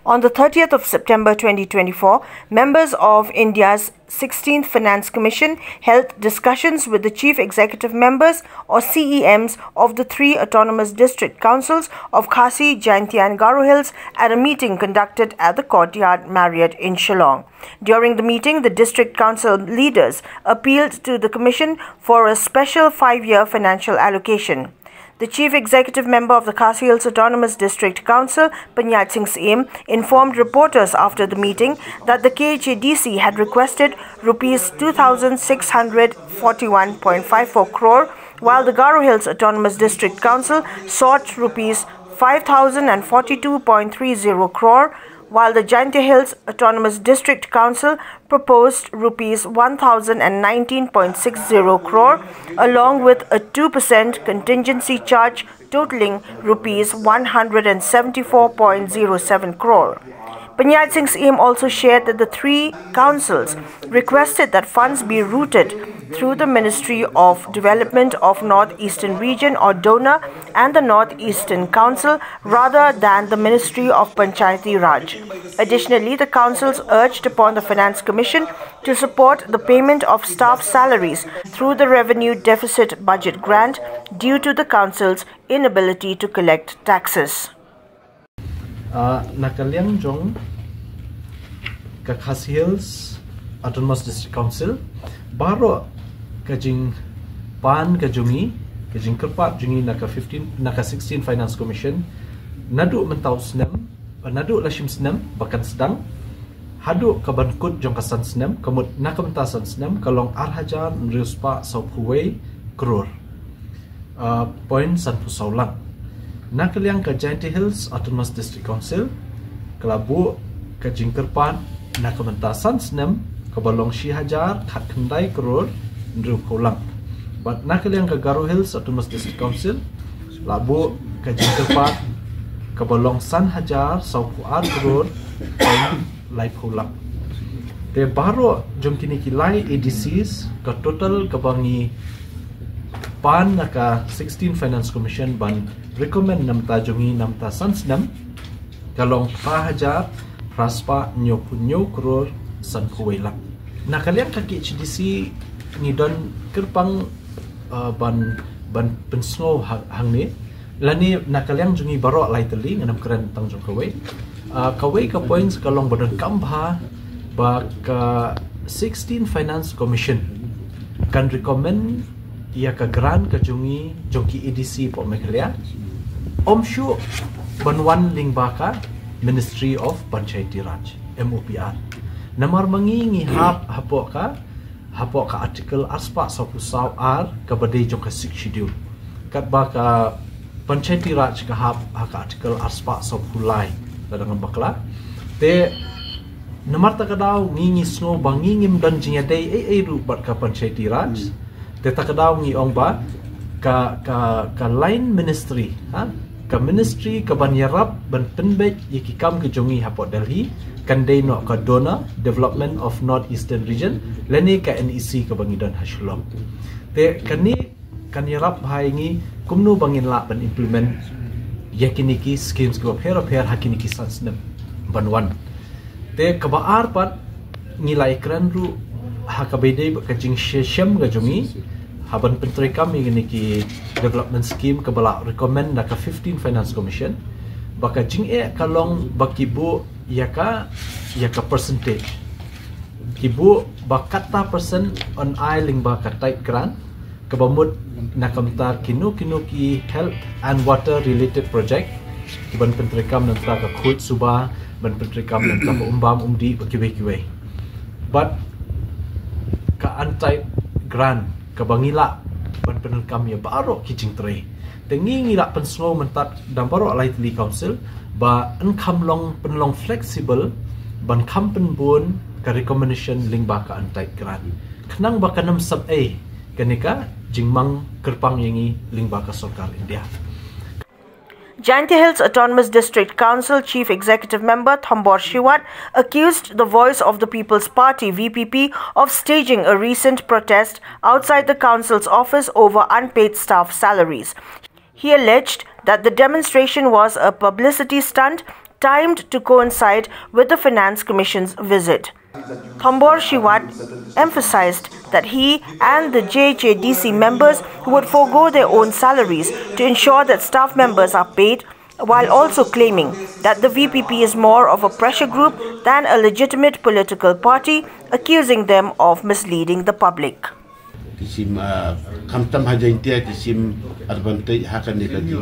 On the 30th of September 2024, members of India's 16th Finance Commission held discussions with the Chief Executive Members or CEMs of the three autonomous district councils of Khasi, Jaintia and Garo Hills at a meeting conducted at the Courtyard Marriott in Shillong. During the meeting, the district council leaders appealed to the Commission for a special 5-year financial allocation. The Chief Executive Member of the Khasi Hills Autonomous District Council, Panyat Singh Siem, informed reporters after the meeting that the KHADC had requested Rs 2,641.54 crore, while the Garo Hills Autonomous District Council sought Rs 5,042.30 crore, while the Jaintia Hills Autonomous District Council proposed Rs 1,019.60 crore, along with a 2% contingency charge totaling Rs 174.07 crore. Panyat Singh Siem also shared that the three councils requested that funds be routed through the Ministry of Development of North-Eastern Region or DONA and the North-Eastern Council rather than the Ministry of Panchayati Raj. Additionally, the councils urged upon the Finance Commission to support the payment of staff salaries through the Revenue Deficit Budget Grant due to the council's inability to collect taxes. Nakaliang jong ka Khasi Hills Autonomous District Council baro kajing pan kajungi kajing kerpat jungi naka 16 Finance Commission nadu mentau senam nadu lashim senam bahkan sedang hadu kabankut jong kasan senam kamut nakamtasan senam kalong arhajar nriuspa saupuwei krore point sanpu saulang nakaliang ka Jaintia Hills Autonomous District Council kelabu ka jingkerpan nakamentasan senam kabalong Shihajar khat khandai krore ndru pulang but nakaliang ka Garo Hills Autonomous District Council labu ka jingkerpan kabalong San Hajar saupu ar krore lai pulang te baro jom kini kilai ADCs ka total kabangi pan naka 16 Finance Commission ban recommend namta jungi namta sansnam kalong pahajar raspa nyopunyo krore san kuwela nakaliang kaki HDC ngidon kerpang ban pensno hangni lani nakaliang jungi baro lai teli nganam keren tang jong kawai ka points kalong badan kambha ba ka 16 Finance Commission kan recommend ia ka grant ka jungi jongki EDC po meklia omshu banwan lingbaka Ministry of Panchayati Raj MOPR namar mangingi hapo ka artikel aspa saw ar ka badai jong ka 6 schedule kat baka Panchayati Raj ka ka artikel aspa saw hulai kadang bakla te namar ta kadaw ngingi snow bangingim dan jinya dei ru bat ka Panchayati Raj Teta kadaw ngi ong ba ka line ministry ka ministry ka banyarap ban penbet yikikam ke jongi hapo Delhi kan dei no ka DONA Development of North-Eastern Region leni ka NEC ka bangidon Hashlong te kani kan yarap haingi kumno bangin la ban implement yakiniki schemes go her hakiniki sansnem banwan te kabaar pat ngilai kran ru hakabedei kajing shesham ga jongi haban pentri kami ini ki development scheme kabala recommend naka 15 Finance Commission baka jing kalong bakibu yaka percentage kibu bakata percent on isling baka type grant kabamut nakamta kinu ki health and water related project kiban pentri kam nanta ka khut suba ban pentri kam nanta umbam umdi bakiwe but ka anti grant kabangila ban penel kami baro kijing tre tengi ngila penslo mentat dan baro alai tli council ba enkam long penlong flexible ban kampen bun ka recommendation ling ba ka antai grant khnang ba kanam sub a kanika jingmang kerpang yangi ling ba ka sarkar India. Jaintia Hills Autonomous District Council Chief Executive Member Thambor Shiwat accused the Voice of the People's Party VPP of staging a recent protest outside the council's office over unpaid staff salaries. He alleged that the demonstration was a publicity stunt timed to coincide with the Finance Commission's visit. Thombor Shiwat emphasized that he and the JHADC members would forego their own salaries to ensure that staff members are paid, while also claiming that the VPP is more of a pressure group than a legitimate political party, accusing them of misleading the public. Kisim kamtam hajaintia kisim advantage hakan ni lagi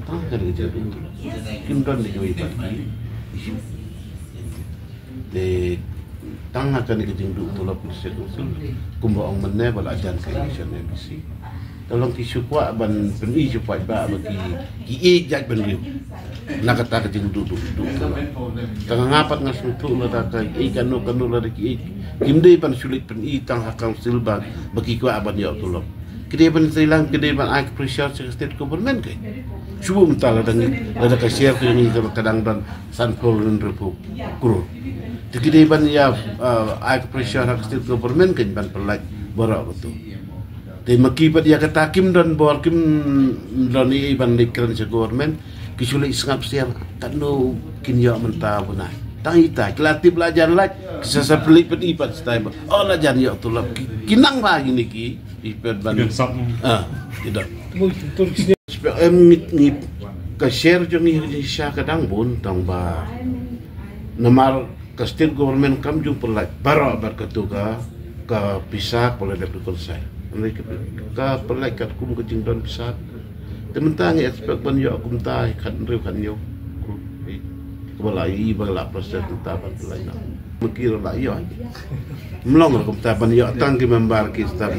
tangkar kerja itu kimdan ni kau ibat kisim de tang hakan ni kerja itu tolak polisi itu kumba orang mana bala ajan kerja ni bisi tolong tisu kuat ban peni cepat ba bagi ki jaj ban liu nak kata kerja itu tang ngapat ngasutu la ta kanu la ki kimdei pan sulit peni tang hakang silba bagi kuat ban yo tolong kede ban Srilang kede ban ai pressure state government ke cuba mentala ada ka share ke ni kadang dan sanpol repu kuro kede ban ya ai pressure state government ke ban pelak borak betul te maki pa dia kata kim dan bor kim dan ni ban dikran se government kisulit sengap siap tak no kin yo menta bunai tang ita kelati belajar laj sesa pelik pedi pat style oh la jan yo tulap kinang ba ini ki ipet ban tidak ni ka share jo ni sha kadang bun tang ba namar ka state government kam ju perlaj baro berketuga ka pisah boleh dapat selesai ka perlaj kat kum kecing don pisah tementang expect ban yo kum tai kan riu kan yo balai balap proses tentang lain mungkin lah yo melong kum taban yo tang ki member ki stab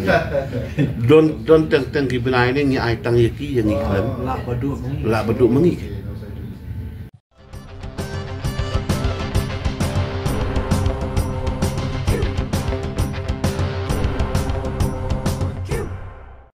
don tang ki benai ni ai tang ki yang iklan la baduk mengi